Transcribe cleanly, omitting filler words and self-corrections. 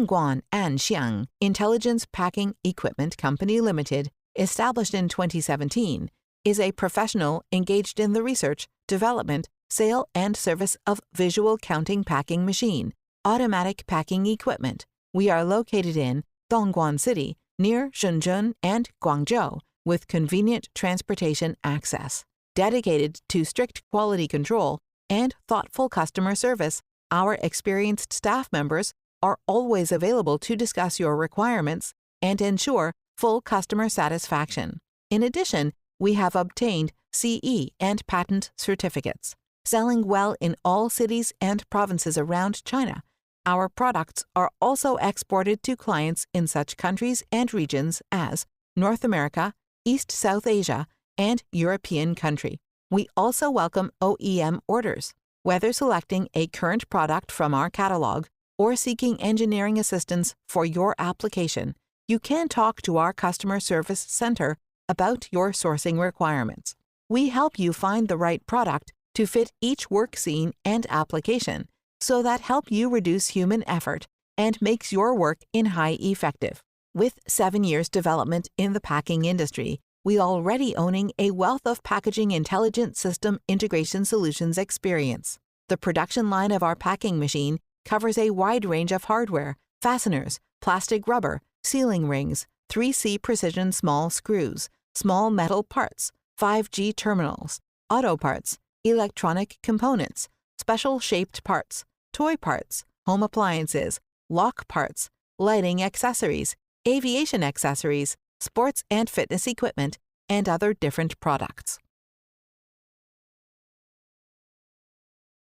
Dongguan Anxiang Intelligence Packing Equipment Company Limited, established in 2017, is a professional engaged in the research, development, sale, and service of visual counting packing machine, automatic packing equipment. We are located in Dongguan City, near Shenzhen and Guangzhou, with convenient transportation access. Dedicated to strict quality control and thoughtful customer service, our experienced staff members are always available to discuss your requirements and ensure full customer satisfaction. In addition, we have obtained CE and patent certificates. Selling well in all cities and provinces around China, our products are also exported to clients in such countries and regions as North America, East-South Asia, and European country. We also welcome OEM orders. Whether selecting a current product from our catalog or seeking engineering assistance for your application, you can talk to our customer service center about your sourcing requirements. We help you find the right product to fit each work scene and application, so that help you reduce human effort and makes your work in high effective. With 7 years development in the packing industry, we already owning a wealth of packaging intelligent system integration solutions experience. The production line of our packing machine covers a wide range of hardware, fasteners, plastic rubber, sealing rings, 3C precision small screws, small metal parts, 5G terminals, auto parts, electronic components, special shaped parts, toy parts, home appliances, lock parts, lighting accessories, aviation accessories, sports and fitness equipment, and other different products.